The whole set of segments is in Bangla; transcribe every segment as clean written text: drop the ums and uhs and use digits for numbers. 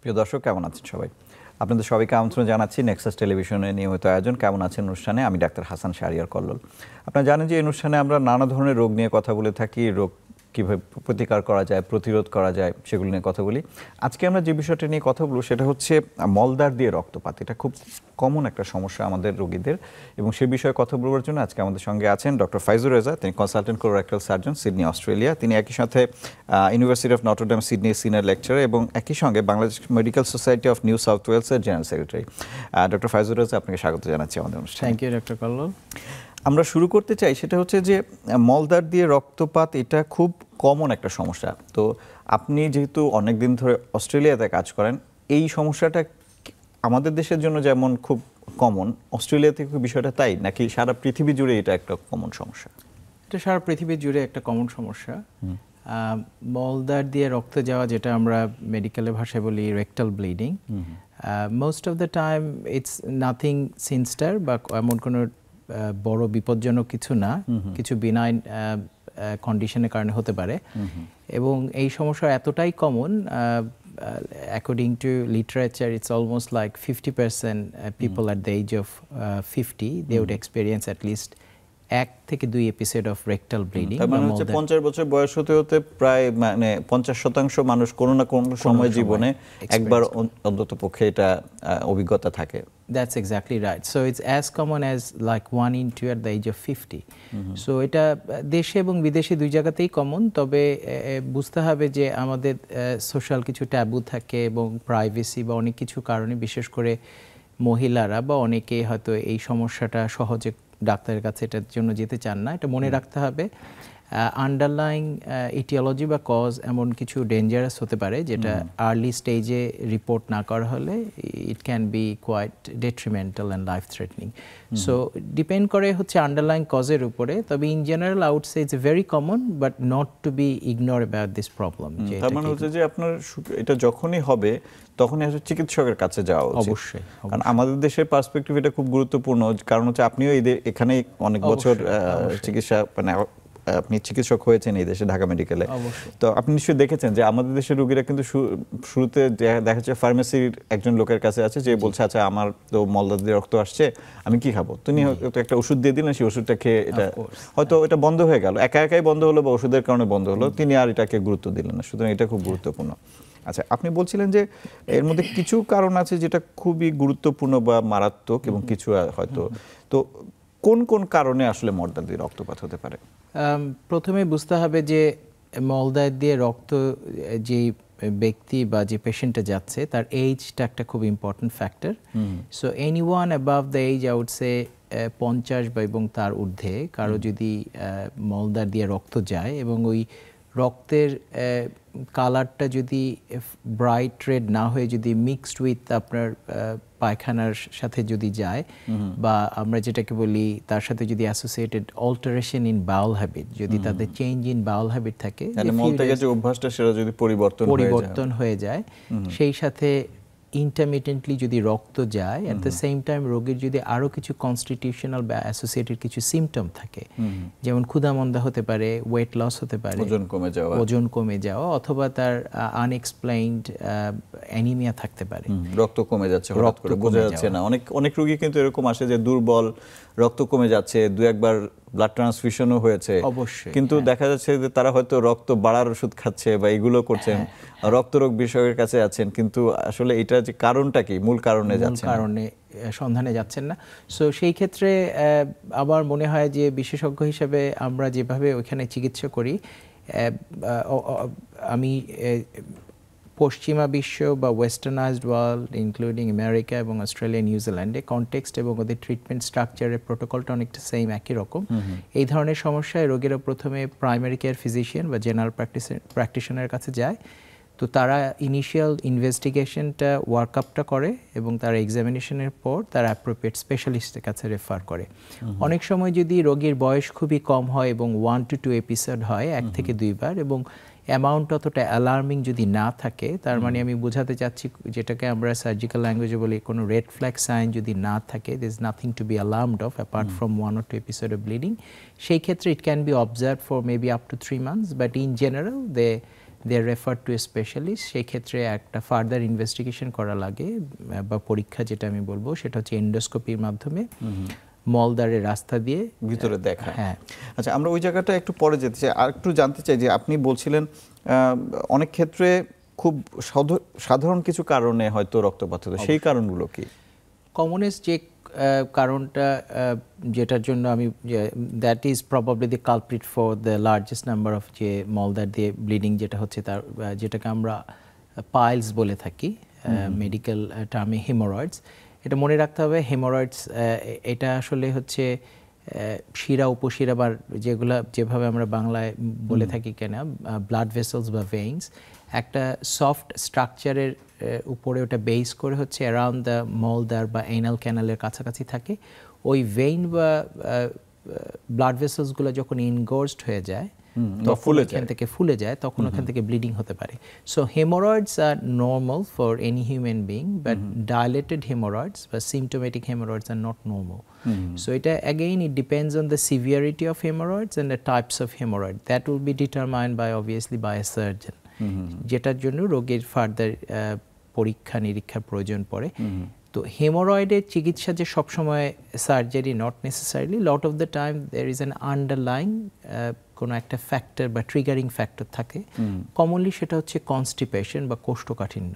প্রিয় দর্শক, কেমন আছেন সবাই? আপনাদের সবাইকে আমন্ত্রণ জানাচ্ছি নেক্সাস টেলিভিশনের নিয়মিত আয়োজন কেমন আছেন অনুষ্ঠানে। আমি ডাক্তার হাসান শাহরিয়ার কল্লোল। আপনারা জানেন যে এই অনুষ্ঠানে আমরা নানা ধরনের রোগ নিয়ে কথা বলে থাকি। রোগ কীভাবে প্রতিকার করা যায়, প্রতিরোধ করা যায়, সেগুলো নিয়ে কথা বলি। আজকে আমরা যে বিষয়টা নিয়ে কথা বলবো সেটা হচ্ছে মলদ্বার দিয়ে রক্তপাত। এটা খুব কমন একটা সমস্যা আমাদের রোগীদের, এবং সে বিষয়ে কথা বলবার জন্য আজকে আমাদের সঙ্গে আছেন ডক্টর ফাইজুর রেজা। তিনি consultant colorectal surgeon, Sydney, Australia. তিনি একই সাথে university of Notre Dame Sydney senior lecturer এবং একই সঙ্গে Bangladesh medical society of New South ওয়েলসের general secretary. Doctor Faizur Reza, আপনাকে স্বাগত জানাচ্ছি আমাদের অনুষ্ঠানে। Thank you doctor Kallol. আমরা শুরু করতে চাই, সেটা হচ্ছে যে মলদ্বার দিয়ে রক্তপাত এটা খুব কমন একটা সমস্যা। তো আপনি যেহেতু অনেক দিন ধরে অস্ট্রেলিয়াতে কাজ করেন, এই সমস্যাটা আমাদের দেশের জন্য যেমন খুব কমন, অস্ট্রেলিয়াতে বিষয়টা তাই, নাকি সারা পৃথিবী জুড়ে এটা একটা কমন সমস্যা? এটা সারা পৃথিবী জুড়ে একটা কমন সমস্যা। মলদ্বার দিয়ে রক্ত যাওয়া, যেটা আমরা মেডিকেলের ভাষায় বলি rectal bleeding, most of the time it's nothing sinister, বা এমন কোনো বড় বিপজ্জনক কিছু না, কিছু বিনাইন কন্ডিশনের কারণে হতে পারে। এবং এই সমস্যা এতটাই common, according to literature, it's almost like 50% people at the age of 50, they would experience at least 1 থেকে 2 এপিসোড অফ রেকটাল ব্লিডিং। তার মানে হচ্ছে 50 বছর বয়স হতে হতে প্রায় মানে 50% মানুষ কোনো না কোনো সময় জীবনে একবার অন্তত পক্ষে এটা অভিজ্ঞতা থাকে। That's exactly right. So it's as common as like 1 in 2 at the age of 50. So এটা দেশে এবং বিদেশে দুই জায়গাতেই কমন। তবে বুঝতে হবে যে আমাদের সোশ্যাল কিছু ট্যাবু থাকে এবং প্রাইভেসি বা অনেক কিছু কারণে, বিশেষ করে মহিলারা বা অনেকে হয়তো এই সমস্যাটা সহজে ডাক্তারের কাছে এটার জন্য যেতে চান না। এটা মনে রাখতে হবে, আন্ডারলাইং ইটিওলজি বা কজ এমন কিছু ডেঞ্জারাস হতে পারে যেটা আর্লি স্টেজে রিপোর্ট না করা হলে it can be quite detrimental and life threatening. So depend করে হচ্ছে আন্ডারলাইং কজের উপরে। তবে in general I would say it's very common, but not to be ignore about this problem. তার মানে হচ্ছে যে আপনার এটা যখনই হবে তখনই আসলে চিকিৎসকের কাছে যাওয়া উচিত। অবশ্যই, কারণ আমাদের দেশের পার্সপেক্টিভ এটা খুব গুরুত্বপূর্ণ। কারণ হচ্ছে আপনিও এখানে অনেক বছর চিকিৎসা মানে আপনি চিকিৎসক হয়েছেন এই দেশে, ঢাকা মেডিকেলে। তো আপনি নিশ্চয়ই দেখেছেন যে আমাদের দেশের রোগীরা কিন্তু শুরুতে দেখা যাচ্ছে ফার্মেসির একজন লোকের কাছে আছে, যে বলছে আচ্ছা আমার তো মলদ্বার দিয়ে রক্ত আসছে, আমি কি খাবো? তিনি হয়তো একটা ওষুধ দিয়ে দিলেন, সেই ওষুধটা খেয়ে এটা হয়তো এটা বন্ধ হয়ে গেল, একাই বন্ধ হলো বা ওষুধের কারণে বন্ধ হলো, তিনি আর এটাকে গুরুত্ব দিলেন না। সুতরাং এটা খুব গুরুত্বপূর্ণ। আচ্ছা, আপনি বলছিলেন যে এর মধ্যে কিছু কারণ আছে যেটা খুবই গুরুত্বপূর্ণ বা মারাত্মক, এবং কিছু হয়তো, তো কোন কোন কারণে আসলে মলদ্বার দিয়ে রক্তপাত হতে পারে? প্রথমে বুঝতে হবে যে মলদ্বার দিয়ে রক্ত যে ব্যক্তি বা যে পেশেন্টে যাচ্ছে তার এইজটা একটা খুব important factor. So anyone above the age, I would say 50 বা এবং তার ঊর্ধ্বে কারো যদি মলদ্বার দিয়ে রক্ত যায় এবং ওই রক্তের কালারটা যদি ব্রাইট রেড না হয়ে যদি মিক্সড উইথ আপনার পায়খানার সাথে যদি যায়, বা আমরা যেটাকে বলি তার সাথে যদি associated alteration in Baul habit, যদি তাদের চেঞ্জ ইন বাউল হ্যাবিট থাকে, মল থেকে যে অভ্যাসটা সেটা যদি পরিবর্তন হয়ে যায়, সেই সাথে ইন্টারমিটেন্টলি যদি রক্ত যায়, অ্যাট দ্য সেম টাইম রোগীর যদি আরও কিছু কনস্টিটিউশনাল বা অ্যাসোসিয়েটেড কিছু সিমটম থাকে, যেমন ক্ষুধামন্দা হতে পারে, ওয়েট লস হতে পারে, ওজন কমে যাওয়া, অথবা তার আনএক্সপ্লেইনড অ্যানিমিয়া থাকতে পারে, রক্ত কমে যাচ্ছে, হঠাৎ করে বোঝা যাচ্ছে না। অনেক রোগী কিন্তু এরকম আসে যে দুর্বল, রক্ত কমে যাচ্ছে, দু একবার ব্লাড ট্রান্সফিউশনও হয়েছে, অবশ্যই, কিন্তু দেখা যাচ্ছে যে তারা হয়তো রক্ত বাড়ার ওষুধ খাচ্ছে বা এগুলো করছেন, রক্তরোগ বিশেষজ্ঞের কাছে আছেন, কিন্তু আসলে এটা যে কারণটা কি, মূল কারণে সন্ধানে যাচ্ছেন না। সো সেই ক্ষেত্রে আমার মনে হয় যে বিশেষজ্ঞ হিসেবে আমরা যেভাবে ওইখানে চিকিৎসা করি, আমি পশ্চিমা বিশ্ব বা ওয়েস্টার্নাইজড ওয়ার্ল্ড ইনক্লুডিং আমেরিকা এবং অস্ট্রেলিয়া, নিউজিল্যান্ডে কনটেক্সট এবং ওদের ট্রিটমেন্ট স্ট্রাকচারের প্রোটোকলটা অনেকটা সেম, একই রকম। এই ধরনের সমস্যায় রোগীরা প্রথমে প্রাইমারি কেয়ার ফিজিশিয়ান বা জেনারেল প্র্যাকটিশনারের কাছে যায়। তো তারা ইনিশিয়াল ইনভেস্টিগেশনটা, ওয়ার্কআপটা করে এবং তারা এক্সামিনেশনের পর তারা অ্যাপ্রোপ্রিয়েট স্পেশালিস্টের কাছে রেফার করে। অনেক সময় যদি রোগীর বয়স খুবই কম হয় এবং 1 to 2 এপিসোড হয়, 1 থেকে 2 বার, এবং অ্যামাউন্ট অতটা অ্যালার্মিং যদি না থাকে, তার মানে আমি বোঝাতে চাচ্ছি যেটাকে আমরা সার্জিক্যাল ল্যাঙ্গুয়েজে বলি কোনো রেড ফ্ল্যাগ সাইন যদি না থাকে, there is nothing to be alarmed of apart from 1 or 2 episode of bleeding, সেই ক্ষেত্রে it can be observe for maybe up to 3 months, but in general they they are refer to specialist. সেই ক্ষেত্রে একটা ফার্দার ইনভেস্টিগেশন করা লাগে বা পরীক্ষা যেটা আমি বলবো সেটা হচ্ছে এন্ডোস্কোপির মাধ্যমে মলদ্বারের রাস্তা দিয়ে ভিতরে দেখা। হ্যাঁ, আচ্ছা, আমরা ওই জায়গাটা একটু পরে যেতে চাই। আর একটু জানতে চাই যে আপনি বলছিলেন অনেক ক্ষেত্রে খুব সাধারণ কিছু কারণে হয়তো রক্তপাত হতো, সেই কারণগুলো কি? কমনেস্ট যে কারণটা যেটার জন্য আমি that is probably the culprit for the largest number of যে মলদ্বার দিয়ে ব্লিডিং যেটা হচ্ছে তার যেটাকে আমরা পাইলস বলে থাকি মেডিকেল টার্মে হেমোরয়েডস। এটা মনে রাখতে হবে হেমোরয়েডস এটা আসলে হচ্ছে শিরা উপশিরা বা যেভাবে আমরা বাংলায় বলে থাকি কেনা ব্লাড ভেসেলস বা ভেইনস, একটা সফট স্ট্রাকচারের উপরে ওটা বেস করে হচ্ছে অ্যারাউন্ড দ্য মলদ্বার বা এনাল ক্যানালের কাছাকাছি থাকে। ওই ভেইন বা ব্লাড ভেসেলসগুলো যখন ইনগোর্সড হয়ে যায় তখন ওখান থেকে ফুলে যায়, তখন ওখান থেকে ব্লিডিং হতে পারে। So haemorrhoids are normal for any human being, but dilated haemorrhoids বা symptomatic haemorrhoids are not normal. So এটা again it depends on the severity of hemorrhoids and the types of hemorrhoid that will be determined by obviously by a surgeon, যেটার জন্য রোগীর ফার্দার পরীক্ষা নিরীক্ষার প্রয়োজন পড়ে। তো হেমোরয়েডের চিকিৎসা যে সবসময় surgery not necessarily, lot of the time there is an underlying কোনো একটা ফ্যাক্টর বা ট্রিগারিং ফ্যাক্টর থাকে। কমনলি সেটা হচ্ছে কনস্টিপেশন বা কোষ্ঠকাঠিন্য।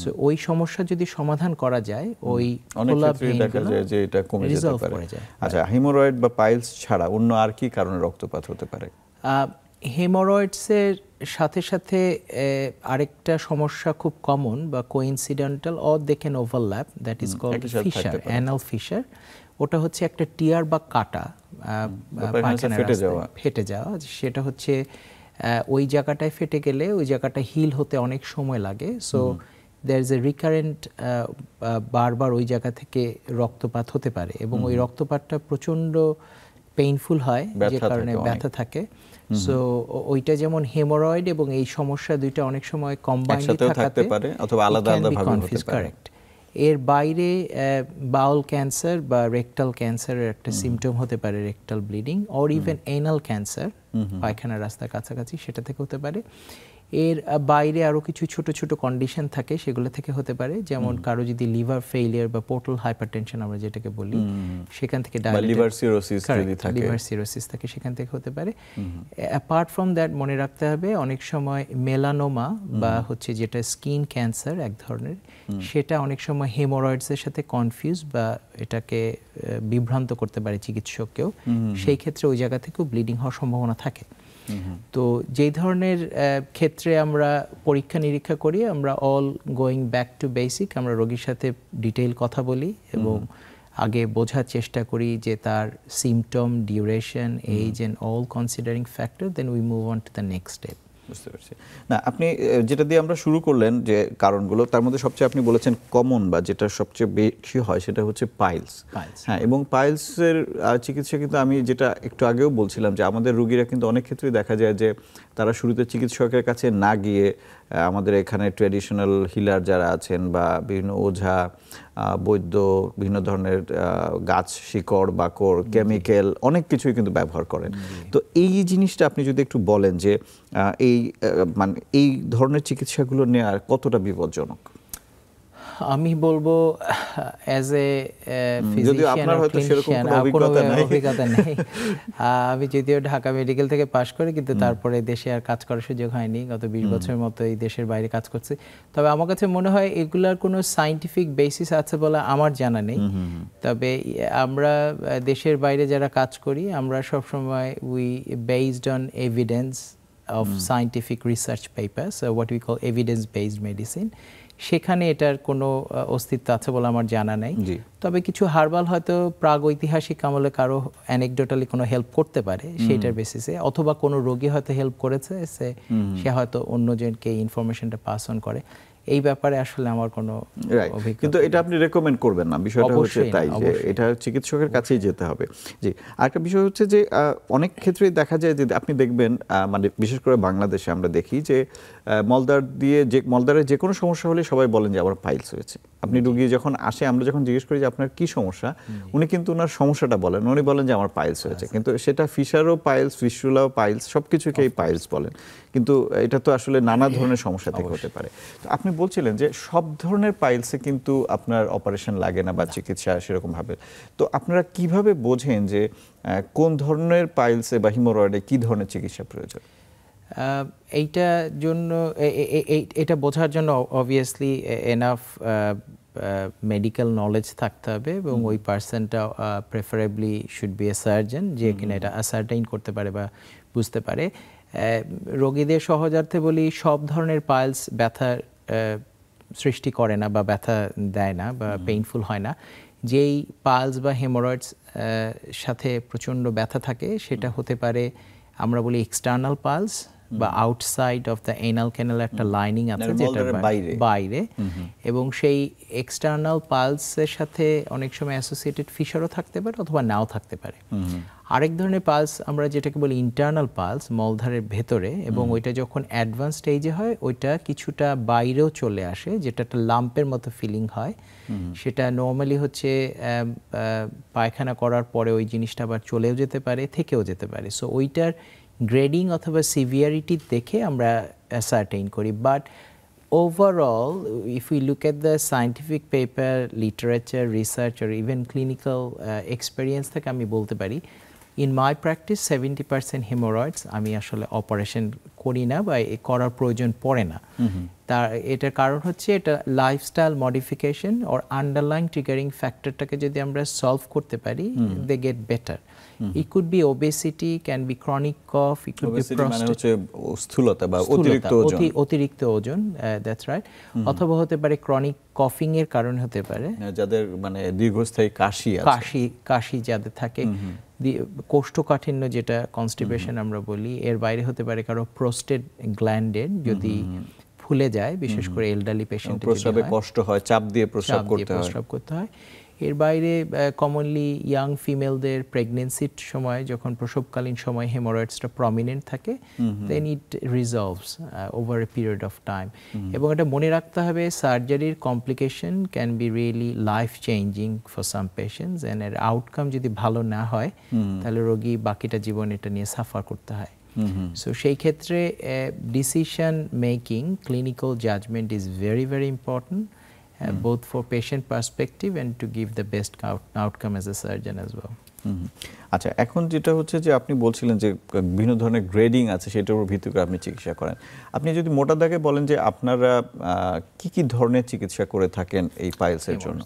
সো ওই সমস্যা যদি সমাধান করা যায় ওই খোলা ভেইনগুলো যে এটা কমে যেতে পারে। আচ্ছা, হেমোরয়েড বা পাইলস ছাড়া অন্য আর কি কারণে রক্তপাত হতে পারে? হেমোরয়েডসের সাথে সাথে আরেকটা সমস্যা খুব কমন বা coincidental or they can overlap, that is called fissure, anal fissure. ওটা হচ্ছে একটা টিয়ার বা কাটা ফেটে যাওয়া। সেটা হচ্ছে ওই জায়গাটায় ফেটে গেলে ওই জায়গাটা হিল হতে অনেক সময় লাগে। So there is a recurrent বারবার ওই জায়গা থেকে রক্তপাত হতে পারে এবং ওই রক্তপাতটা প্রচণ্ড পেইনফুল হয় যে কারণে ব্যথা থাকে। সো ওইটা যেমন হেমোরয়েড এবং এই সমস্যা দুইটা অনেক সময় কম্বাইন্ডলি থাকতে পারে অথবা আলাদা আলাদা ভাবে হতে পারে। কারেক্ট। এর বাইরে বাউল ক্যান্সার বা রেকটাল ক্যান্সারের একটা সিমটম হতে পারে rectal bleeding, or even anal cancer, পায়খানার রাস্তার কাছাকাছি, সেটা থেকে হতে পারে। এর বাইরে আরও কিছু ছোট ছোট কন্ডিশন থাকে, সেগুলো থেকে হতে পারে। যেমন কারো যদি লিভার ফেইলিয়ার বা পোর্টাল হাইপারটেনশন আমরা যেটাকে বলি, সেখান থেকে লিভার সিরোসিস যদি থাকে, লিভার সিরোসিস থাকে, সেখান থেকে হতে পারে। অ্যাপার্ট ফ্রম দ্যাট মনে রাখতে হবে অনেক সময় মেলানোমা বা হচ্ছে যেটা স্কিন ক্যান্সার এক ধরনের, সেটা অনেক সময় হেমোরয়েডসের সাথে কনফিউজ বা এটাকে বিভ্রান্ত করতে পারে চিকিৎসককেও। সেই ক্ষেত্রে ওই জায়গা থেকেও ব্লিডিং হওয়ার সম্ভাবনা থাকে। তো যেই ধরনের ক্ষেত্রে আমরা পরীক্ষা নিরীক্ষা করি, আমরা all going back to basic, আমরা রোগীর সাথে ডিটেইল কথা বলি এবং আগে বোঝার চেষ্টা করি যে তার symptom, duration, age and all considering factor, then we move on to the next step. বুঝতে পারছি। না, আপনি যেটা দিয়ে আমরা শুরু করলেন যে কারণগুলো, তার মধ্যে সবচেয়ে আপনি বলেছেন কমন বা যেটা সবচেয়ে বেশি হয় সেটা হচ্ছে পাইলস। হ্যাঁ, এবং পাইলসের চিকিৎসা কিন্তু আমি যেটা একটু আগেও বলছিলাম যে আমাদের রোগীরা কিন্তু অনেক ক্ষেত্রেই দেখা যায় যে তারা শুরুতে চিকিৎসকের কাছে না গিয়ে আমাদের এখানে ট্র্যাডিশনাল হিলার যারা আছেন বা বিভিন্ন ওঝা, বৈদ্য, বিভিন্ন ধরনের গাছ, শিকড়, বাকড়, কেমিক্যাল অনেক কিছুই কিন্তু ব্যবহার করেন। তো এই জিনিসটা আপনি যদি একটু বলেন যে মানে এই ধরনের চিকিৎসাগুলো নেওয়া কতটা বিপজ্জনক? আমি বলবো অ্যাজ এ ফিজিশিয়ান অভিজ্ঞতা নেই। আমি যদিও ঢাকা মেডিকেল থেকে পাশ করি, কিন্তু তারপরে দেশে আর কাজ করার সুযোগ হয়নি। গত 20 বছরের মতো এই দেশের বাইরে কাজ করছি। তবে আমার কাছে মনে হয় এগুলার কোনো সায়েন্টিফিক বেসিস আছে বলে আমার জানা নেই। তবে আমরা দেশের বাইরে যারা কাজ করি, আমরা সবসময় we based on evidence of scientific research papers, what we call evidence-based medicine. সেখানে এটার কোনো অস্তিত্ব আছে বলে আমার জানা নাই। তবে কিছু হার্বাল হয়তো প্রাগৈতিহাসিক আমলে কারো অ্যানেকডোটালি কোনো হেল্প করতে পারে সেইটার বেসিসে, অথবা কোনো রোগী হয়তো হেল্প করেছে, সে হয়তো অন্যজনকে ইনফরমেশনটা পাস অন করে। রাইট এই ব্যাপারে আসলে আমার কোনো রাইট, কিন্তু এটা আপনি রেকমেন্ড করবেন না, বিষয়টা হচ্ছে অবশ্যই না, তাই যে অবশ্যই। এটা চিকিৎসকের কাছেই যেতে হবে। জি, আরেকটা বিষয় হচ্ছে যে অনেক ক্ষেত্রেই দেখা যায় যে আপনি দেখবেন মানে বিশেষ করে বাংলাদেশে আমরা দেখি যে মলদ্বারের যে কোনো সমস্যা হলে সবাই বলেন যে আমার পাইলস হয়েছে। আপনি রুগী যখন আসে, আমরা যখন জিজ্ঞেস করি যে আপনার কি সমস্যা, উনি কিন্তু ওনার সমস্যাটা বলেন, উনি বলেন যে আমার পাইলস হয়েছে, কিন্তু সেটা ফিশারও পাইলস, ফিস্টুলাও পাইলস, সবকিছুকেই পাইলস বলেন, কিন্তু এটা তো আসলে নানা ধরনের সমস্যা থেকে হতে পারে। তো আপনি বলছিলেন যে সব ধরনের পাইলসে কিন্তু আপনার অপারেশন লাগে না বা চিকিৎসা সেরকম ভাবে, তো আপনারা কিভাবে বোঝেন যে কোন ধরনের পাইলসে বা হিমোরয়েডে কি ধরনের চিকিৎসা প্রয়োজন? এইটার জন্য এটা বোঝার জন্য অবভিয়াসলি এনাফ মেডিকেল নলেজ থাকতে হবে এবং ওই পার্সনটা preferably should be a surgeon, যে কিনা এটা অ্যাসার্টাইন করতে পারে বা বুঝতে পারে। রোগীদের সহজার্থে বলি, সব ধরনের পাইলস ব্যথার সৃষ্টি করে না বা ব্যথা দেয় না বা পেইনফুল হয় না। যেই পাইলস বা হেমোরয়েডস সাথে প্রচণ্ড ব্যথা থাকে, সেটা হতে পারে আমরা বলি এক্সটার্নাল পাইলস বা outside of the anal canal একটা লাইনিং আছে যেটা বাইরে, এবং সেই এক্সটার্নাল পালসের সাথে অনেক সময় অ্যাসোসিয়েটেড ফিশারও থাকতে পারে অথবা নাও থাকতে পারে। আরেক ধরনের পালস আমরা যেটাকে বলি ইন্টারনাল পালস, মলদ্বারের ভেতরে, এবং ওইটা যখন অ্যাডভান্স স্টেজে হয় ওইটা কিছুটা বাইরেও চলে আসে, যেটা একটা লাম্পের মতো ফিলিং হয়। সেটা নর্মালি হচ্ছে পায়খানা করার পরে ওই জিনিসটা আবার চলেও যেতে পারে, থেকেও যেতে পারে। সো ওইটার গ্রেডিং অথবা সিভিয়ারিটি দেখে আমরা অ্যাসার্টেইন করি। But overall, if we look at the scientific paper, literature, research, or even clinical experience থেকে আমি বলতে পারি, in my practice 70% hemorrhoids আমি আসলে অপারেশন করি না বা করার প্রয়োজন পড়ে না। তার এটার কারণ হচ্ছে এটা লাইফস্টাইল মডিফিকেশন ওর আন্ডারলাইং ট্রিগারিং ফ্যাক্টরটাকে যদি আমরা সলভ করতে পারি, they get better. It could be obesity, can be chronic cough, it could be prostate, স্থূলতা বা অতিরিক্ত ওজন, that's right, অথবা হতে পারে ক্রনিক কফিং এর কারণে হতে পারে, যাদের মানে দীর্ঘস্থায়ী কাশি যাদের থাকে, কোষ্ঠকাঠিন্য যেটা কনস্টিপেশন আমরা বলি, এর বাইরে হতে পারে কারো প্রোস্টেট গ্ল্যান্ডের যদি ফুলে যায়, বিশেষ করে এলডারলি পেশেন্টের প্রস্রাবে কষ্ট হয়, চাপ দিয়ে প্রস্রাব করতে হয়। এর বাইরে কমনলি ইয়াং ফিমেলদের প্রেগনেন্সির সময় যখন প্রসবকালীন সময় হেমোরয়েডসটা প্রমিনেন্ট থাকে, then it resolves over a period of time. এবং এটা মনে রাখতে হবে, সার্জারির complication can be really life changing for some patients, and এর আউটকাম যদি ভালো না হয় তাহলে রোগী বাকিটা জীবন এটা নিয়ে সাফার করতে হয়। সো সেই ক্ষেত্রে decision making, clinical judgement is very very important, both for patient perspective and to give the best outcome as a surgeon as well. আচ্ছা, এখন যেটা হচ্ছে যে আপনি বলছিলেন যে বিভিন্ন ধরনের গ্রেডিং আছে, সেটার উপর ভিত্তি করে আপনি চিকিৎসা করেন। আপনি যদি মোটা দাগে বলেন যে আপনারা কি কি ধরনের চিকিৎসা করে থাকেন এই পাইলসের জন্য?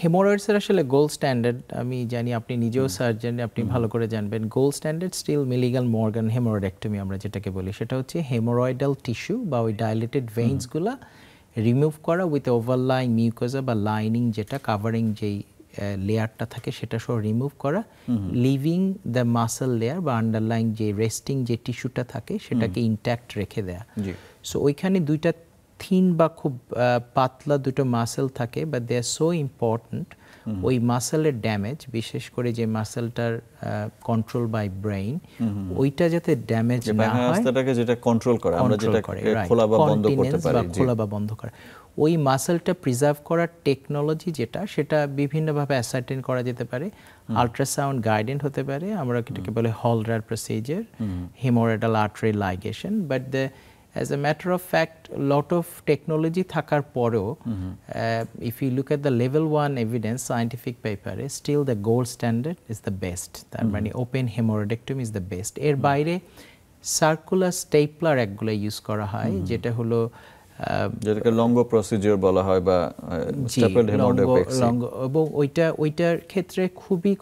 হেমোরয়েডসের আসলে গোল্ড স্ট্যান্ডার্ড, আমি জানি আপনি নিজেও সার্জন, আপনি ভালো করে জানবেন, gold standard still Milligan Morgan haemorrhoidectomy আমরা যেটাকে বলি, সেটা হচ্ছে হেমোরয়েডাল টিস্যু বা ওই ডাইলেটেড ভেইনসগুলা রিমুভ করা উইথ ওভারলাইং মিউকোজা বা লাইনিং, যেটা কাভারিং যেই লেয়ারটা থাকে সেটা সহ রিমুভ করা, লিভিং দ্য মাসল লেয়ার বা আন্ডারলাইং যে রেস্টিং যে টিস্যুটা থাকে সেটাকে ইনট্যাক্ট রেখে দেয়া। সো ওইখানে দুইটা থিন বা খুব পাতলা দুটো মাসেল থাকে, but they are so important. ওই মাসেলের ড্যামেজ, বিশেষ করে যে মাসেলটার কন্ট্রোল বাই ব্রেইন, ওইটা যাতে ড্যামেজ না হয়, যেটা কন্ট্রোল করে, আমরা যেটা খোলা বা বন্ধ করতে পারি, খোলা বা বন্ধ করা, ওই মাসেলটা প্রিজার্ভ করার টেকনোলজি যেটা, সেটা বিভিন্নভাবে অ্যাসার্টেন করা যেতে পারে। আল্ট্রাসাউন্ড গাইডেন্ট হতে পারে, আমরা এটাকে বলে HALRAR procedure, haemorrhoidal artery ligation. But the as a matter of fact, lot of technology থাকার পরেও, if you look at the level 1 evidence scientific paper, still the gold standard is the best. তার মানে open hemorrhoidectomy is the best. এর বাইরে সার্কুলার স্টেপলার একগুলো ইউজ করা হয়, যেটা হলো যেটাকে লঙ্গো প্রসিডিউর বলা হয় বা স্টেপল হেমোরয়েডেক্টমি, এবং ওইটার ক্ষেত্রে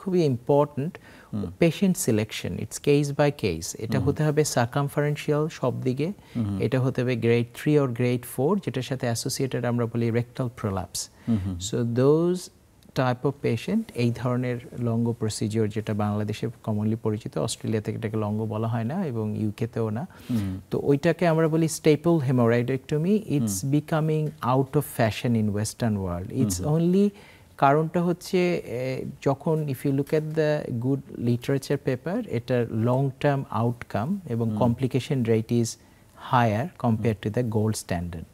খুবই important patient selection, it's case by case. এটা হতে হবে সার্কামফারেন্সিয়াল সব দিকে, এটা হতে হবে গ্রেড 3 or গ্রেড 4, যেটার সাথে অ্যাসোসিয়েটেড আমরা বলি rectal prolapse. So those type of patient এই ধরনের লঙ্গ প্রসিজিওর, যেটা বাংলাদেশে কমনলি পরিচিত, অস্ট্রেলিয়াতে এটাকে লঙ্গ বলা হয় না এবং ইউকেতেও না, তো ওইটাকে আমরা বলি staple haemorrhoidectomy. It's becoming out of fashion in western world. It's only, কারণটা হচ্ছে যখন if you look at the good literature paper, এটার লং টার্ম আউটকাম এবং complication rate is higher compare to the gold standard.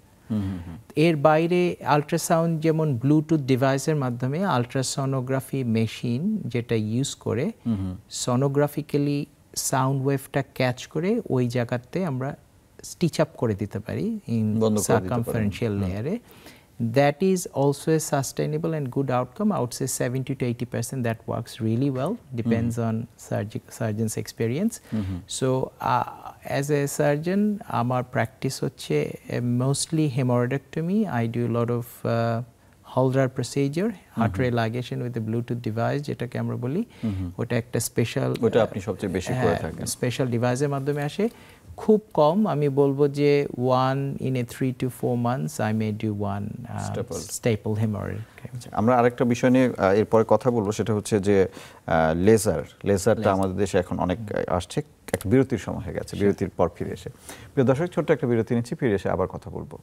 এর বাইরে আল্ট্রাসাউন্ড, যেমন ব্লুটুথ ডিভাইসের মাধ্যমে আল্ট্রাসনোগ্রাফি মেশিন যেটা ইউজ করে সোনোগ্রাফিক্যালি সাউন্ড ওয়েভটা ক্যাচ করে ওই জায়গাতে আমরা স্টিচ আপ করে দিতে পারি ইন সার্কামফারেন্সিয়াল লেয়ারে। That is also a sustainable and good outcome. I would say 70 to 80% that works really well, depends on surgeon's experience. So as a surgeon, our practice হচ্ছে mostly hemorrhoidectomy. I do a lot of Halder procedure, artery ligation with the Bluetooth device, যেটাকে আমরা বলি, ওটা একটা স্পেশাল, ওটা আপনি সবচেয়ে বেশি করে থাকেন, স্পেশাল ডিভাইসের মাধ্যমে আসে। খুব কম, আমি বলবো যে 1 in a 3 to 4 months I may do one staple hemorrhoid. আমরা আরেকটা বিষয় নিয়ে এরপরে কথা বলবো, সেটা হচ্ছে যে লেজারটা আমাদের দেশে এখন অনেক আসছে। একটা বিরতির সময় হয়ে গেছে, বিরতির পর ফিরে এসে, প্রিয় দর্শক, ছোট্ট একটা বিরতি নিচ্ছি, ফিরে এসে আবার কথা বলবো।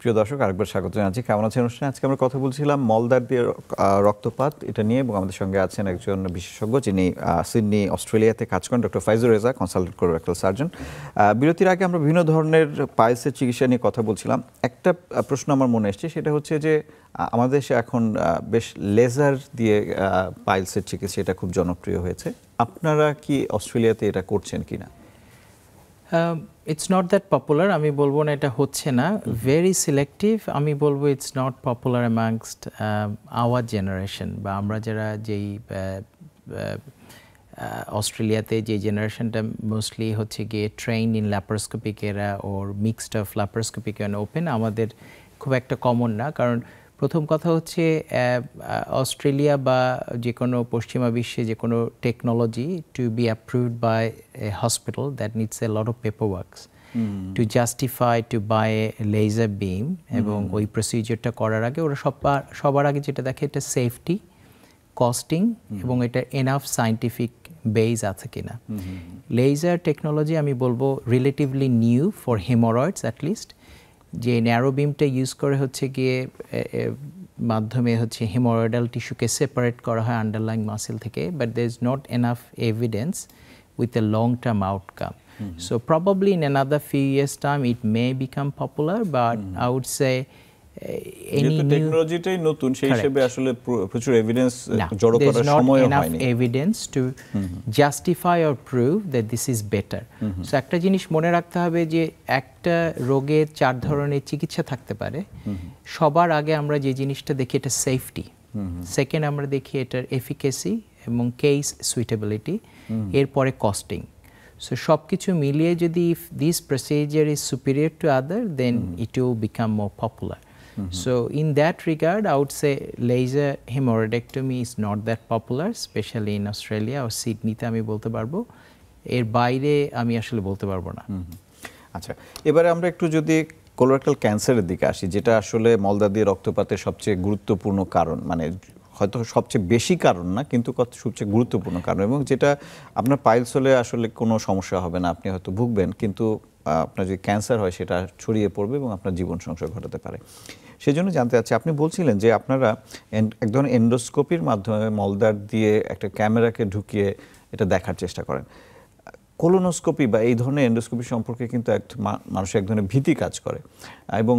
প্রিয় দর্শক, আরেকবার স্বাগত জানাচ্ছি। কেমন আছেন অনুষ্ঠানে? আজকে আমরা কথা বলছিলাম মলদ্বার দিয়ে রক্তপাত এটা নিয়ে, এবং আমাদের সঙ্গে আছেন একজন বিশেষজ্ঞ, যিনি সিডনি অস্ট্রেলিয়াতে কাজ করেন, doctor Faizur Reza, consultant colorectal surgeon. বিরতির আগে আমরা বিভিন্ন ধরনের পাইলসের চিকিৎসা নিয়ে কথা বলছিলাম। একটা প্রশ্ন আমার মনে এসছে, সেটা হচ্ছে যে আমাদের দেশে এখন বেশ লেজার দিয়ে পাইলসের চিকিৎসা এটা খুব জনপ্রিয় হয়েছে। আপনারা কি অস্ট্রেলিয়াতে এটা করছেন কিনা? It's not that popular, আমি বলবো না এটা হচ্ছে না, very selective, আমি বলবো it's not popular amongst our generation, বা আমরা যারা যেই অস্ট্রেলিয়াতে যে জেনারেশনটা মোস্টলি হচ্ছে গিয়ে ট্রেইন ইন ল্যাপারোস্কোপিক এরা or mixed of laparoscopic and open, আমাদের খুব একটা কমন না। কারণ প্রথম কথা হচ্ছে অস্ট্রেলিয়া বা যে কোনো পশ্চিমা বিশ্বে যে কোনো technology to be approved by a hospital that needs a lot of paper works to justify to buy a laser beam, এবং ওই প্রসিজারটা করার আগে ওরা সবার আগে যেটা দেখে এটা সেফটি, কস্টিং এবং এটা এনাফ সায়েন্টিফিক বেস আছে কিনা। লেজার টেকনোলজি আমি বলবো relatively new for haemorrhoids at least, যে ন্যারো বিমটা ইউজ করে হচ্ছে গিয়ে মাধ্যমে হচ্ছে হেমোরয়েডাল টিস্যুকে সেপারেট করা হয় আন্ডারলাইং মাসেল থেকে, but there is not enough evidence with a long term outcome. So probably in another few years time it may become popular, but I would say টেকনোলজিটাই নতুন, সেই হিসেবে আসলে প্রচুর এভিডেন্স জড়ো করার সময় হয়নি, evidence to justify or prove that this is better. So একটা জিনিস মনে রাখতে হবে যে একটা রোগের 4 ধরনের চিকিৎসা থাকতে পারে। সবার আগে আমরা যে জিনিসটা দেখি এটা সেফটি, সেকেন্ড আমরা দেখি এটার এফিকেসি এবং কেস সুইটেবিলিটি, এরপরে কস্টিং। সো সব কিছু মিলিয়ে যদি if this procedure is superior to other, then it will become more popular. So in that regard, I would say laser hemorrhoidectomy is not that popular, especially in Australia or Sydney তে আমি বলতে পারবো, এর বাইরে আমি আসলে বলতে পারবো না। আচ্ছা, এবারে আমরা একটু যদি কোলোরেক্টাল ক্যান্সারের দিকে আসি, যেটা আসলে মলদ্বার দিয়ে রক্তপাতের সবচেয়ে গুরুত্বপূর্ণ কারণ, মানে হয়তো সবচেয়ে বেশি কারণ না, কিন্তু সবচেয়ে গুরুত্বপূর্ণ কারণ, এবং যেটা আপনার পাইলস হলে আসলে কোনো সমস্যা হবে না, আপনি হয়তো ভুগবেন, কিন্তু আপনার যদি ক্যান্সার হয় সেটা ছড়িয়ে পড়বে এবং আপনার জীবন সংশয় ঘটাতে পারে। সেই জন্য জানতে চাচ্ছি, আপনি বলছিলেন যে আপনারা এক ধরনের এন্ডোস্কোপির মাধ্যমে মলদ্বার দিয়ে একটা ক্যামেরাকে ঢুকিয়ে এটা দেখার চেষ্টা করেন। কোলোনোস্কোপি বা এই ধরনের এন্ডোস্কোপি সম্পর্কে কিন্তু মানুষের এক ধরনের ভীতি কাজ করে, এবং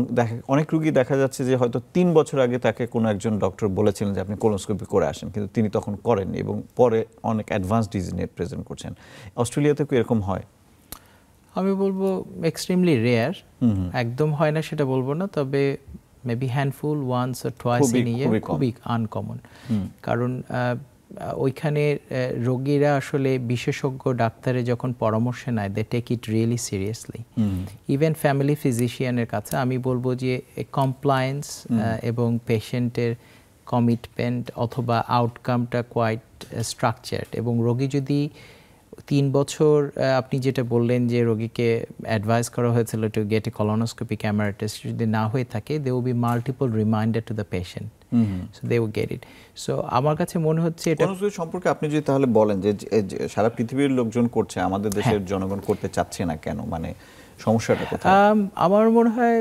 অনেক রুগী দেখা যাচ্ছে যে হয়তো 3 বছর আগে তাকে কোনো একজন ডক্টর বলেছিলেন যে আপনি কোলোনোস্কোপি করে আসেন, কিন্তু তিনি তখন করেননি এবং পরে অনেক অ্যাডভান্স ডিজিজ নিয়ে প্রেজেন্ট করছেন। অস্ট্রেলিয়াতে কি এরকম হয়? আমি বলবো এক্সট্রিমলি রেয়ার, একদম হয় না সেটা বলবো না, তবে maybe handful once or twice in year, খুবই আনকমন। কারণ ওইখানে রোগীরা আসলে বিশেষজ্ঞ ডাক্তারের যখন পরামর্শ নেয়, they take it really seriously. Even family ফিজিশিয়ানের কাছে আমি বলবো যে কমপ্লায়েন্স এবং পেশেন্টের কমিটমেন্ট অথবা আউটকামটা কোয়াইট স্ট্রাকচার্ড, এবং রোগী যদি 3 বছর আপনি যেটা বললেন যে রোগীকে অ্যাডভাইস করা হয়েছিল to get a colonoscopy camera test, যদি না হয়ে থাকে they will be multiple reminder to the patient, so they will get it. So আমার কাছে মনে হচ্ছে এটা কলোনোস্কোপি সম্পর্কে আপনি যদি তাহলে বলেন যে সারা পৃথিবীর লোকজন করছে, আমাদের দেশের জনগণ করতে চাচ্ছে না কেন, মানে সমস্যাটা কোথায়? আমার মনে হয়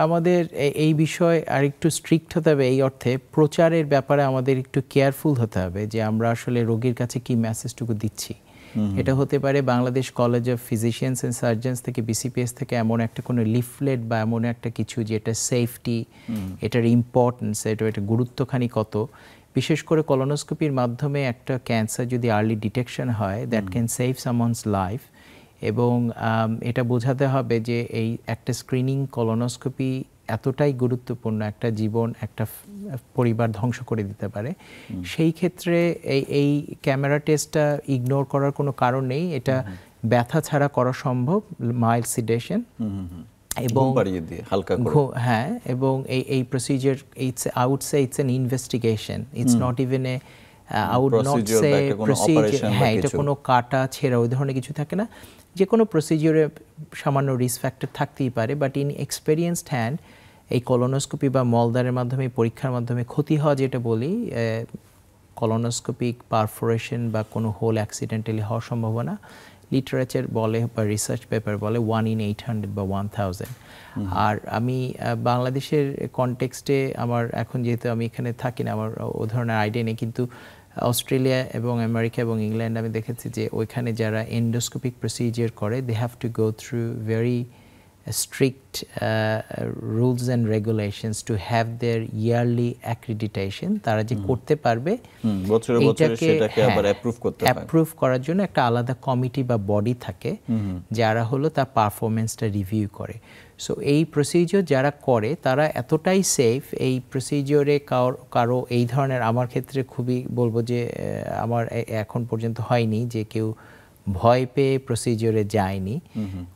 আমাদের এই বিষয়ে আর একটু স্ট্রিক্ট হতে হবে, এই অর্থে প্রচারের ব্যাপারে আমাদের একটু কেয়ারফুল হতে হবে যে আমরা আসলে রোগীর কাছে কি মেসেজটুকু দিচ্ছি। এটা হতে পারে Bangladesh college of physicians and surgeons থেকে, বিসিপিএস থেকে এমন একটা কোনো লিফলেট বা এমন একটা কিছু যেটা সেফটি, এটার ইম্পর্টেন্স, এটা গুরুত্বখানি কত, বিশেষ করে কলোনোস্কোপির মাধ্যমে একটা ক্যান্সার যদি আর্লি ডিটেকশন হয় that can save someone's life. এবং এটা বোঝাতে হবে যে এই একটা স্ক্রিনিং কলোনোস্কোপি এতটাই গুরুত্বপূর্ণ, একটা জীবন, একটা পরিবার ধ্বংস করে দিতে পারে। সেই ক্ষেত্রে এই ক্যামেরা টেস্টটা ইগনোর করার কোনো কারণ নেই। এটা ব্যথা ছাড়া করা সম্ভব, মাইল্ড সিডেশন এবং হ্যাঁ, এবং এই procedure I would say it's an investigation, it's not even a I would not say procedure. হ্যাঁ, এটা কোনো কাটা ছেঁড়া ওই ধরনের কিছু থাকে না। যে কোনো প্রসিজিওরে সামান্য রিস্ক ফ্যাক্টর থাকতেই পারে, বাট ইন এক্সপেরিয়েন্সড হ্যান্ড এই কলোনোস্কোপি বা মলদ্বারের মাধ্যমে, পরীক্ষার মাধ্যমে ক্ষতি হওয়া যেটা বলি, কলোনোস্কোপিক পারফোরেশন বা কোনো হোল অ্যাক্সিডেন্টালি হওয়ার সম্ভাবনা লিটারেচার বলে বা রিসার্চ পেপার বলে 1 in 800 বা 1000। আর আমি বাংলাদেশের কনটেক্সটে আমার এখন যেহেতু আমি এখানে থাকি না, আমার ও ধরনের আইডিয়া নেই, কিন্তু অস্ট্রেলিয়া এবং আমেরিকা এবং ইংল্যান্ড আমি দেখেছি যে ওইখানে যারা এন্ডোস্কোপিক প্রসিজিওর করে they have to go through very strict rules and regulations to have their yearly accreditation। তারা যে করতে পারবে বছরে বছরে সেটাকে আবার অ্যাপ্রুভ করতে হয়। অ্যাপ্রুভ করার জন্য একটা আলাদা কমিটি বা বডি থাকে যারা হলো তার পারফরমেন্সটা রিভিউ করে। সো এই প্রসিজিওর যারা করে তারা এতটাই সেফ, এই প্রসিজিওরে কারো এই ধরনের, আমার ক্ষেত্রে খুবই বলবো যে আমার এখন পর্যন্ত হয়নি যে কেউ ভয় পেয়ে প্রসিজিওরে যায়নি।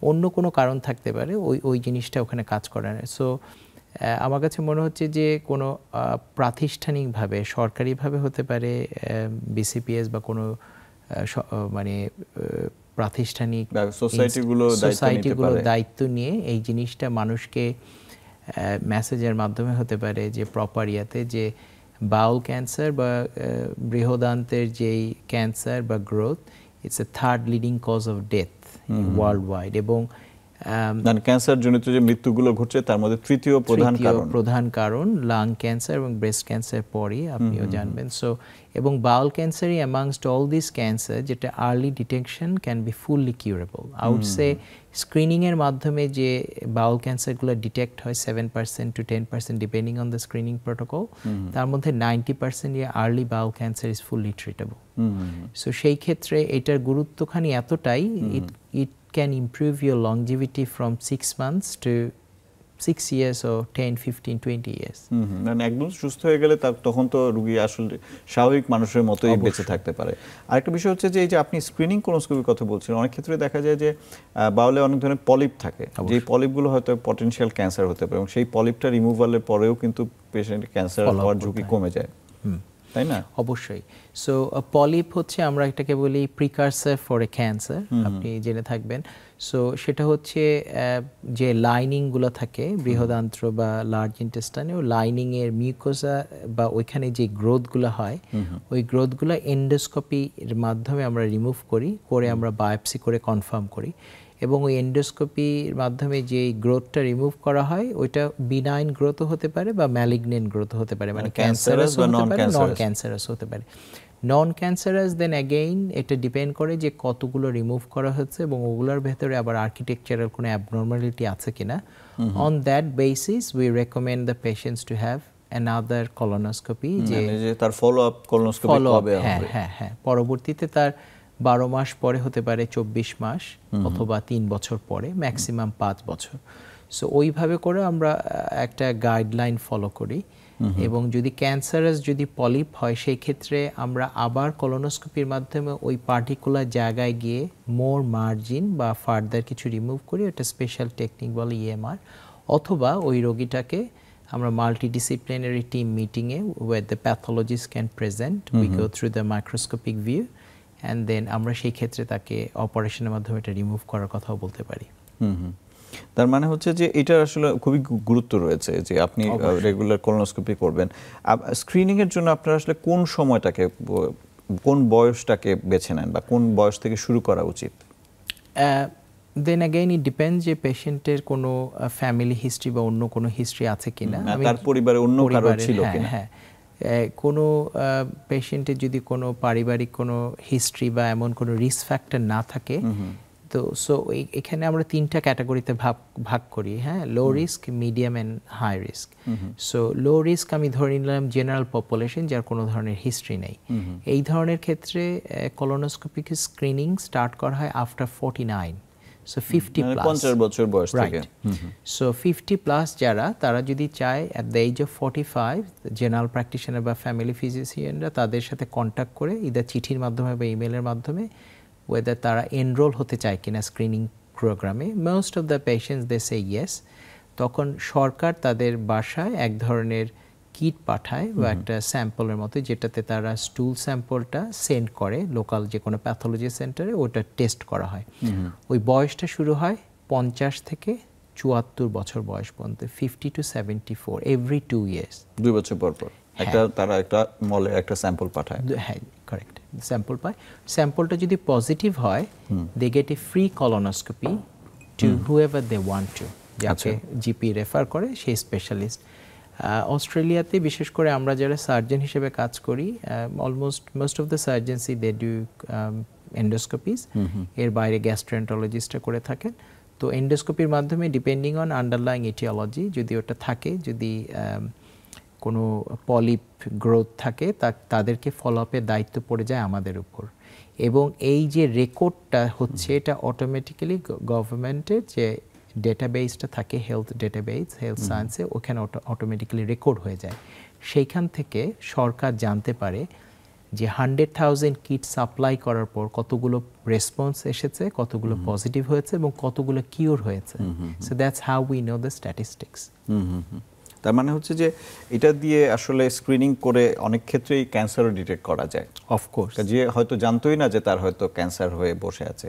অন্য কোনো কারণ থাকতে পারে, ওই জিনিসটা ওখানে কাজ করে না। সো আমার কাছে মনে হচ্ছে যে কোনো প্রাতিষ্ঠানিকভাবে, সরকারিভাবে হতে পারে, বিসিপিএস বা কোনো মানে প্রাতিষ্ঠানিক সোসাইটিগুলো দায়িত্ব নিয়ে এই জিনিসটা মানুষকে মেসেজের মাধ্যমে হতে পারে যে প্রপার ইয়াতে যে বাউল ক্যান্সার বা বৃহদান্তের যেই ক্যান্সার বা growth, it's a third leading cause of death world wide, এবং ক্যান্সার জনিত যে মৃত্যুগুলো ঘটছে তার মধ্যে তৃতীয় প্রধান কারণ লাং ক্যান্সার এবং ব্রেস্ট ক্যান্সার পরই, আপনিও জানবেন। সো এবং বাউল ক্যান্সারই অ্যামাংস্ট অল দিস ক্যান্সার যেটা early detection can be fully curable. I would say স্ক্রিনিংয়ের মাধ্যমে যে বাউল ক্যান্সারগুলো ডিটেক্ট হয় 7% to 10% depending on the screening protocol, তার মধ্যে 90% early Baul cancer is fully treatable. So সেই ক্ষেত্রে এটার গুরুত্বখানি এতটাই, ইট can improve your longevity from 6 months to 6 years or 10, 15, 20 years। মানে একদম সুস্থ হয়ে গেলে তখন তো রোগী আসলে স্বাভাবিক মানুষের মতোই বেঁচে থাকতে পারে। আরেকটা বিষয় হচ্ছে যে এই যে আপনি স্ক্রিনিং কোলোনোস্কোপির কথা বলছিলেন, অনেক ক্ষেত্রে দেখা যায় যে বাউলে অনেক ধরনের পলিপ থাকে, যে পলিপগুলো হয়তো পটেনশিয়াল ক্যান্সার হতে পারে, এবং সেই পলিপটা রিমুভালের পরেও কিন্তু পেশেন্টের ক্যান্সার হওয়ার ঝুঁকি কমে যায়, তাই না? অবশ্যই। সো পলিপ হচ্ছে, আমরা এটাকে বলি প্রিকারসার ফর এ ক্যান্সার, আপনি জেনে থাকবেন। সো সেটা হচ্ছে যে লাইনিংগুলো থাকে বৃহদান্ত্র বা লার্জ ইন্টেস্টাইনে, ও লাইনিংয়ের মিউকোসা বা ওইখানে যে গ্রোথগুলো হয়, ওই গ্রোথগুলো এন্ডোস্কোপির মাধ্যমে আমরা রিমুভ করে আমরা বায়োপসি করে কনফার্ম করি, এবং ওই এন্ডোস্কোপির মাধ্যমে যে গ্রোথটা রিমুভ করা হয় ওইটা বিনাইন গ্রোথও হতে পারে বা ম্যালিগনেন্ট গ্রোথও হতে পারে, মানে ক্যান্সারাস হতে পারে, নন ক্যান্সারাস হতে পারে। নন ক্যান্সারাস দেন অ্যাগেইন এটা ডিপেন্ড করে যে কতগুলো রিমুভ করা হচ্ছে এবং ওগুলোর ভেতরে আবার আর্কিটেকচারাল কোনো অ্যাবনর্মালিটি আছে কিনা। On that basis we recommend the patients to have another colonoscopy, যে তার ফলো আপ কোলোনোস্কোপি হবে। হ্যাঁ, পরবর্তীতে তার 12 মাস পরে হতে পারে, 24 মাস অথবা 3 বছর পরে, ম্যাক্সিমাম 5 বছর। সো ওইভাবে করে আমরা একটা গাইডলাইন ফলো করি, এবং যদি ক্যান্সারাস যদি পলিপ হয় সেই ক্ষেত্রে আমরা আবার কলোনোস্কোপির মাধ্যমে ওই পার্টিকুলার জায়গায় গিয়ে মোর মার্জিন বা ফার্দার কিছু রিমুভ করি, ওটা স্পেশাল টেকনিক বলে ইএমআর, অথবা ওই রোগীটাকে আমরা multidisciplinary team meeting where the pathologist can present, we go through the microscopic view and then আমরা সেই ক্ষেত্রে তাকে অপারেশনের মাধ্যমে এটা রিমুভ করার কথাও বলতে পারি। তার মানে হচ্ছে যে এটা আসলে খুবই গুরুত্ব রয়েছে যে আপনি রেগুলার কোলোনোস্কোপি করবেন। স্ক্রিনিং এর জন্য আপনারা আসলে কোন সময়টাকে, কোন বয়সটাকে বেছে নেন বা কোন বয়স থেকে শুরু করা উচিত? দেন অ্যাগেইন ইট ডিপেন্ডস যে পেশেন্টের কোনো ফ্যামিলি হিস্ট্রি বা অন্য কোনো হিস্ট্রি আছে কিনা, তার পরিবারে অন্য কারো ছিল কিনা। হ্যাঁ, কোনো পেশেন্টের যদি কোনো পারিবারিক কোনো হিস্ট্রি বা এমন কোনো রিস্ক ফ্যাক্টর না থাকে, তো সো এখানে আমরা 3টা ক্যাটাগরিতে ভাগ করি। হ্যাঁ, low risk, medium and high risk. So low risk আমি ধরে নিলাম জেনারেল পপুলেশন যার কোনো ধরনের হিস্ট্রি নেই। এই ধরনের ক্ষেত্রে কোলোনোস্কোপিক স্ক্রিনিং স্টার্ট করা হয় আফটার 49, সো 50 প্লাস, 50 বছর বয়স থেকে। সো 50 প্লাস যারা, তারা যদি চায় at the age of 45 general practitioner বা ফ্যামিলি ফিজিশিয়ানরা তাদের সাথে কন্ট্যাক্ট করে ইদার চিঠির মাধ্যমে বা ইমেলের মাধ্যমে ওয়েদার তারা এনরোল হতে চায় কিনা স্ক্রিনিং প্রোগ্রামে। Most of the patients they say yes. তখন সরকার তাদের বাসায় এক ধরনের কিট পাঠায় বা একটা স্যাম্পলের মতো, যেটাতে তারা স্টুল স্যাম্পলটা সেন্ড করে লোকাল যে কোনো প্যাথোলজি সেন্টারে, ওটা টেস্ট করা হয়। ওই বয়সটা শুরু হয় 50 থেকে 74 বছর বয়স পর্যন্ত, 50 to 74 এভরি 2 ইয়ার্স। 2 বছর পর পর তারা একটা মলে একটা স্যাম্পল পাঠায়। হ্যাঁ, কারেক্ট, স্যাম্পল পায়। স্যাম্পলটা যদি পজিটিভ হয়, they get a free colonoscopy to whoever they want to, যাকে জিপি রেফার করে সেই স্পেশালিস্ট। অস্ট্রেলিয়াতে বিশেষ করে আমরা যারা সার্জন হিসেবে কাজ করি, almost most of the surgeons they do endoscopies, এর বাইরে গ্যাস্ট্রোএন্টারোলজিস্টরা করে থাকেন। তো এন্ডোস্কোপির মাধ্যমে ডিপেন্ডিং অন আন্ডারলাইং এটিওলজি, যদি ওটা থাকে, যদি কোনো পলিপ গ্রোথ থাকে, তাদেরকে ফলো আপের দায়িত্ব পড়ে যায় আমাদের উপর। এবং এই যে রেকর্ডটা হচ্ছে, এটা অটোমেটিক্যালি গভর্নমেন্টের যে ডেটাবেসটা থাকে, হেলথ ডেটাবেস, হেলথ সায়েন্সে, ওখানে অটোমেটিক্যালি রেকর্ড হয়ে যায়। সেইখান থেকে সরকার জানতে পারে যে 100,000 কিট সাপ্লাই করার পর কতগুলো রেসপন্স এসেছে, কতগুলো পজিটিভ হয়েছে এবং কতগুলো কিওর হয়েছে। So that's how we know the statistics. তার মানে হচ্ছে যে এটা দিয়ে আসলে স্ক্রিনিং করে অনেক ক্ষেত্রেই ক্যান্সারও ডিটেক্ট করা যায়। অফকোর্স, যে হয়তো জানতোই না যে তার হয়তো ক্যান্সার হয়ে বসে আছে।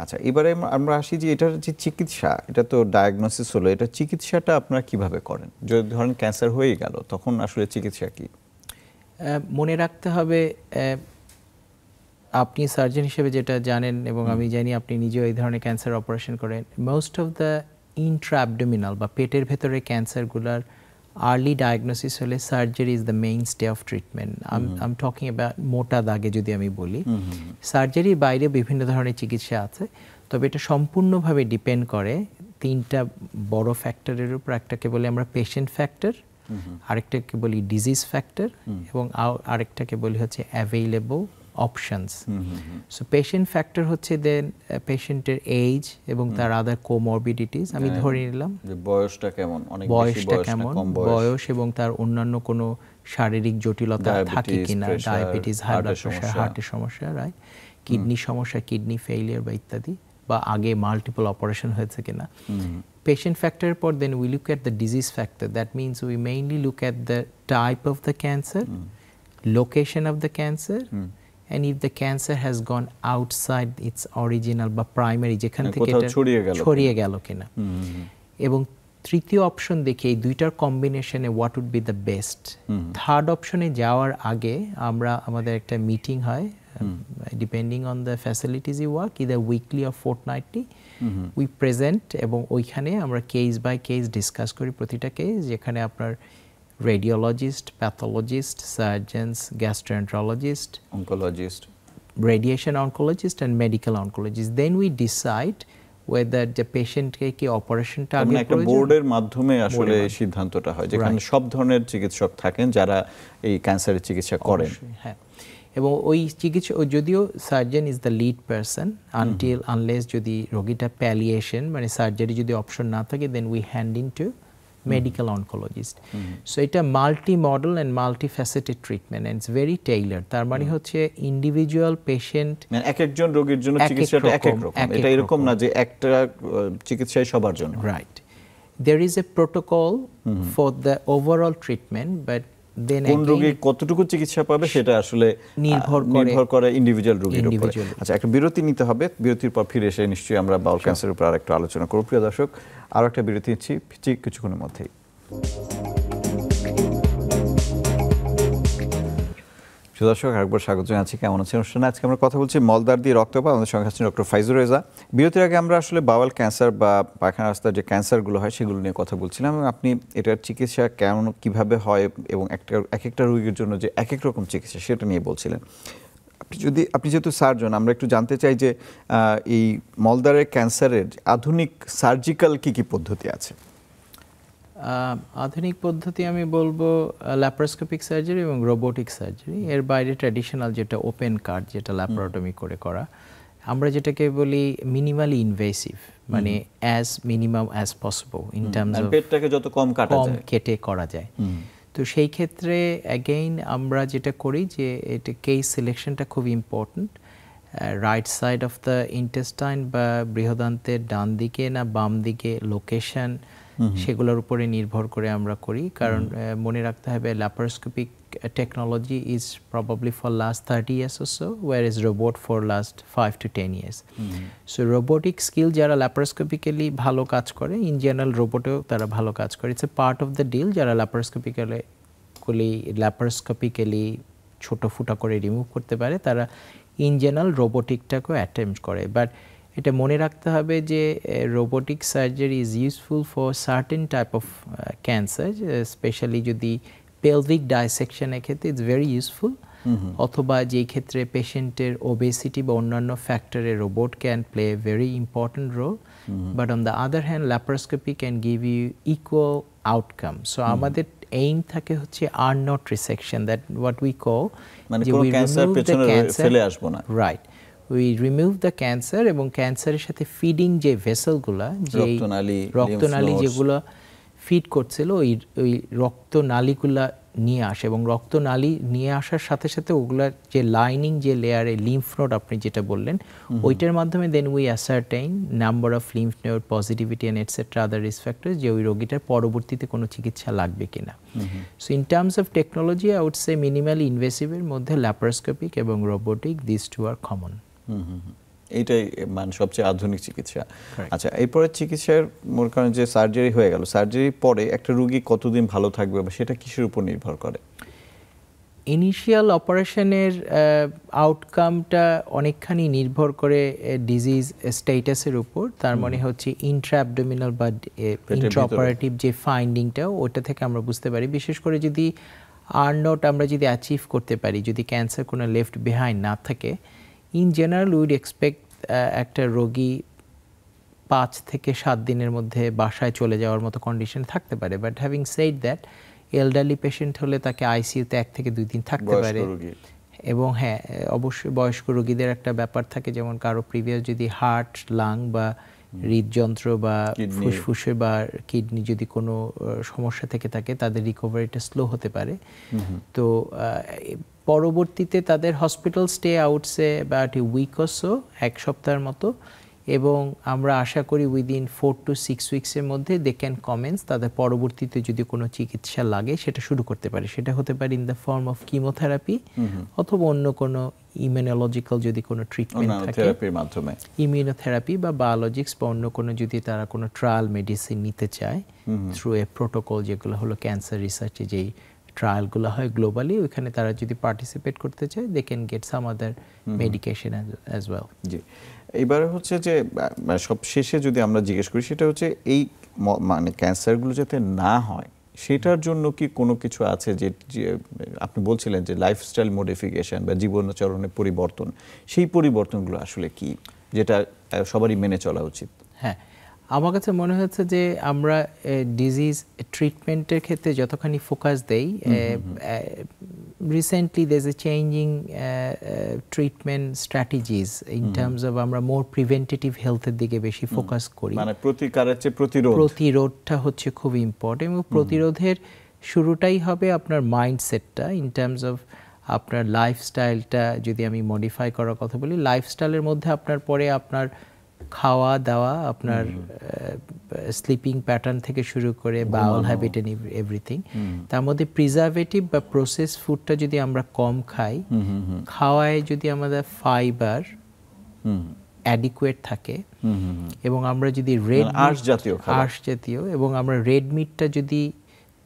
আচ্ছা, এবারে আমরা আসি যে এটার যে চিকিৎসা, এটা তো ডায়াগনোসিস হলো, এটা চিকিৎসাটা আপনারা কিভাবে করেন? যদি ধরেন ক্যান্সার হয়ে গেল, তখন আসলে চিকিৎসা কি? মনে রাখতে হবে, আপনি সার্জন হিসেবে যেটা জানেন এবং আমি জানি আপনি নিজেও এই ধরনের ক্যান্সার অপারেশন করেন, মোস্ট অফ দ্য ইন্ট্রাঅ্যাবডোমিনাল বা পেটের ভেতরে ক্যান্সারগুলোর আর্লি ডায়াগনোসিস হলে surgery is the main stay of treatment. I am talking about মোটা দাগে যদি আমি বলি। সার্জারির বাইরে বিভিন্ন ধরনের চিকিৎসা আছে, তবে এটা সম্পূর্ণভাবে ডিপেন্ড করে 3টা বড় ফ্যাক্টরের উপর। একটাকে বলি আমরা পেশেন্ট ফ্যাক্টর, আরেকটাকে বলি ডিজিজ ফ্যাক্টর, এবং আরেকটাকে বলি হচ্ছে available options. So patient factor হচ্ছে দেন পেশেন্টের এজ এবং তার আদার কোমরবিডিটিস। আমি ধরে নিলাম যে বয়সটা কেমন, অনেক বেশি বয়সটা বয়স না কেমন, কম বয়স এবং তার অন্যান্য কোনো শারীরিক জটিলতা থাকে কিনা, ডায়াবেটিস, হাই ব্লাড প্রেশার, হার্টের সমস্যা, রাইট, কিডনি সমস্যা, কিডনি ফেইলিয়ার বা ইত্যাদি, বা আগে মাল্টিপল অপারেশন হয়েছে কিনা। Patient factor পর then we look at the disease factor. That means we mainly look at the type of the cancer, location of the cancer, and if the cancer has gone outside its original বা primary, যেখান থেকে এটা ছড়িয়ে গেল কিনা। এবং তৃতীয় অপশন দেখে এই দুইটার কম্বিনেশনে what would be the best. Third option যাওয়ার আগে আমরা আমাদের একটা মিটিং হয়, depending on the facilities you work, either weekly or fortnightly we present, এবং ওইখানে আমরা কেস বাই কেস ডিসকাস করি প্রতিটা কেস, যেখানে আপনার radiologist, pathologist, surgeons, gastroenterologist, oncologist, radiation oncologist and medical oncologist. Then we decide whether the patient কে কি অপারেশনটা আগে একটা বোর্ডের মাধ্যমে আসলে সিদ্ধান্তটা হয়, যেখানে সব ধরনের চিকিৎসক থাকেন যারা এই ক্যান্সারের চিকিৎসা করেন। হ্যাঁ, এবং ওই চিকিৎসা, যদিও surgeon is the lead person until unless যদি রোগীটা প্যালিয়েশন মানে সার্জারি যদি অপশন না থাকে, then we hand in to medical oncologist. So এটা multi model and multi faceted treatment and it's very tailored. তার মানে হচ্ছে ইন্ডিভিজুয়াল পেশেন্ট, মানে এক একজন রোগীর জন্য চিকিৎসাটা এক এক রকম। এটা এরকম না যে একটা চিকিৎসাই সবার জন্য। Right, there is a protocol for the overall treatment, but দেন কোন রোগী কতটুকু চিকিৎসা পাবে সেটা আসলে নির্ভর করে ইন্ডিভিজুয়াল রোগীর উপরে। আচ্ছা, একটা বিরতি নিতে হবে, বিরতির পর ফিরে এসে নিশ্চয়ই আমরা বাউল ক্যান্সারের উপর আরেকটু আলোচনা করব। প্রিয় দর্শক, আরো একটা বিরতি নিচ্ছি কিছুক্ষণের মধ্যেই। দর্শক, আরেকবার স্বাগত জানাচ্ছি। কেমন আছেন অনুষ্ঠানে? আজকে আমরা কথা বলছি মলদ্বার দিয়ে রক্তপাত। আমাদের সঙ্গে আছেন ডক্টর ফাইজুর রেজা। বিরতির আগে আমরা আসলে বাওয়াল ক্যান্সার বা পায়খানা রাস্তার যে ক্যান্সারগুলো হয় সেগুলো নিয়ে কথা বলছিলাম, এবং আপনি এটার চিকিৎসা কেমন কিভাবে হয় এবং এক একটা রোগীর জন্য যে এক এক রকম চিকিৎসা সেটা নিয়ে বলছিলেন। আপনি যেহেতু সার্জন, আমরা একটু জানতে চাই যে এই মলদ্বারের ক্যান্সারের আধুনিক সার্জিক্যাল কি কি পদ্ধতি আছে? আধুনিক পদ্ধতি আমি বলবো ল্যাপারোস্কোপিক সার্জারি এবং রোবোটিক সার্জারি। এর বাইরে ট্র্যাডিশনাল যেটা ওপেন কাট, যেটা ল্যাপারোটমি করে করা, আমরা যেটাকে বলি মিনিমালি ইনভেসিভ, মানে as minimum as possible in terms of পেটটাকে যত কম কেটে করা যায়। তো সেই ক্ষেত্রে অ্যাগেইন আমরা যেটা করি যে এটা কেস সিলেকশনটা খুব important. Right side of the intestine বা বৃহদান্তের ডান দিকে না বাম দিকে লোকেশন, সেগুলোর উপরে নির্ভর করে আমরা করি। কারণ মনে রাখতে হবে laparoscopic technology is probably for last 30 years or so, whereas robot for last 5 to 10 years. So robotic skill যারা ল্যাপারোস্কোপিক্যালি ভালো কাজ করে, ইন জেনারেল রোবটেও তারা ভালো কাজ করে। It's a part of the deal. যারা ল্যাপারোস্কোপিক্যালি ছোট ফুটা করে রিমুভ করতে পারে, তারা ইন জেনারেল রোবোটিকটাকেও অ্যাটেম্প্ট করে। বাট এটা মনে রাখতে হবে যে robotic surgery is useful for certain type of cancer, specially যদি পেলভিক ডাইসেকশনের ক্ষেত্রে ইটস ভেরি ইউজফুল, অথবা যেই ক্ষেত্রে পেশেন্টের ওবেসিটি বা অন্যান্য ফ্যাক্টরে robot can play a very important role. But on the other hand laparoscopy can give you equal outcome. So আমাদের এইম থাকে হচ্ছে R nought resection, that what we call, মানে কোনো ক্যান্সার পেছনে ফেলে আসবো না। Right, we remove the cancer, এবং ক্যান্সারের সাথে ফিডিং যে ভেসেলগুলা, যে রক্তনালী যেগুলো ফিড করছিল, ওই রক্তনালীগুলা নিয়ে আসে, এবং রক্তনালী নিয়ে আসার সাথে সাথে ওগুলার যে লাইনিং যে লেয়ারে লিম্ফ নোড আপনি যেটা বললেন, ওইটার মাধ্যমে then we ascertain number of lymph node, positivity and etcetera other risk factors, যে ওই রোগীটার পরবর্তীতে কোনো চিকিৎসা লাগবে কিনা। So in terms of technology I would say minimally ইনভেসিভের মধ্যে ল্যাপারোস্কোপিক এবং robotic, this two are common. এইটাই মানে সবচেয়ে আধুনিক চিকিৎসা। আচ্ছা, এরপরে চিকিৎসার মনে করেন যে সার্জারি হয়ে গেল, সার্জারির পরে একটা রোগী কতদিন ভালো থাকবে বা সেটা কিসের উপর নির্ভর করে? ইনিশিয়াল অপারেশনের আউটকামটা অনেকখানি নির্ভর করে ডিজিজ স্টেটাসের উপর। তার মানে হচ্ছে ইন্ট্রাঅ্যাবডোমিনাল বা ইন্ট্রাঅপারেটিভ যে ফাইন্ডিংটা, ওটা থেকে আমরা বুঝতে পারি। বিশেষ করে যদি আর নট আমরা যদি অ্যাচিভ করতে পারি, যদি ক্যান্সার কোনো লেফট বিহাইন্ড না থাকে, ইন জেনারেল উইড এক্সপেক্ট একটা রোগী 5 থেকে 7 দিনের মধ্যে বাসায় চলে যাওয়ার মতো কন্ডিশন থাকতে পারে। But having said that, elderly patient হলে তাকে আইসিইউতে 1 থেকে 2 দিন থাকতে পারে। এবং হ্যাঁ, অবশ্যই বয়স্ক রোগীদের একটা ব্যাপার থাকে, যেমন কারো প্রিভিয়াস যদি হার্ট, লাং বা হৃদযন্ত্র বা ফুসফুসে বা কিডনি যদি কোনো সমস্যা থেকে থাকে, তাদের রিকভারিটা স্লো হতে পারে। তো পরবর্তীতে তাদের হসপিটাল স্টে আউটসে about a week or so, 1 সপ্তাহের মতো, এবং আমরা আশা করি উইদিন 4 to 6 উইক্সের মধ্যে দে ক্যান কমেন্স, তাদের পরবর্তীতে যদি কোনো চিকিৎসা লাগে সেটা শুরু করতে পারে। সেটা হতে পারে in the form of chemotherapy, অথবা অন্য কোনো ইমিউনোলজিক্যাল যদি কোনো ট্রিটমেন্ট থাকে, ইমিউনোথেরাপি বা বায়োলজিক্স বা অন্য কোনো, যদি তারা কোনো ট্রায়াল মেডিসিন নিতে চায় থ্রু এ প্রোটোকল, যেগুলো হলো ক্যান্সার রিসার্চে যেই ট্রায়ালগুলো হয় গ্লোবালি, ওইখানে তারা যদি পার্টিসিপেট করতে চায়, they can get some other medication as well. জি, এইবারে হচ্ছে যে সব শেষে যদি আমরা জিজ্ঞেস করি, সেটা হচ্ছে এই মানে ক্যান্সারগুলো যাতে না হয় সেটার জন্য কি কোনো কিছু আছে যে আপনি বলছিলেন যে লাইফস্টাইল মডিফিকেশন বা জীবনাচরণের পরিবর্তন, সেই পরিবর্তনগুলো আসলে কি, যেটা সবারই মেনে চলা উচিত? হ্যাঁ, আমার কাছে মনে হচ্ছে যে আমরা ডিজিজ ট্রিটমেন্টের ক্ষেত্রে যতখানি ফোকাস দেই, recently there is a changing treatment strategies in terms of আমরা মোর প্রিভেন্টেটিভ হেলথের দিকে বেশি ফোকাস করি। মানে প্রতিকারের চেয়ে প্রতিরোধটা হচ্ছে খুব ইম্পর্টেন্ট, এবং প্রতিরোধের শুরুটাই হবে আপনার মাইন্ডসেটটা, ইন টার্মস অফ আপনার লাইফস্টাইলটা যদি আমি মডিফাই করার কথা বলি, লাইফস্টাইলের মধ্যে আপনার পরে আপনার খাওয়া দাওয়া, আপনার স্লিপিং প্যাটার্ন থেকে শুরু করে বাউল হ্যাবিট এন্ড এভরিথিং। তার মধ্যে প্রিজারভেটিভ বা প্রসেস ফুডটা যদি আমরা কম খাই, খাওয়ায় যদি আমাদের ফাইবার অ্যাডিকুয়েট থাকে, এবং আমরা যদি রেড আঁশ জাতীয় এবং আমরা রেড মিটটা যদি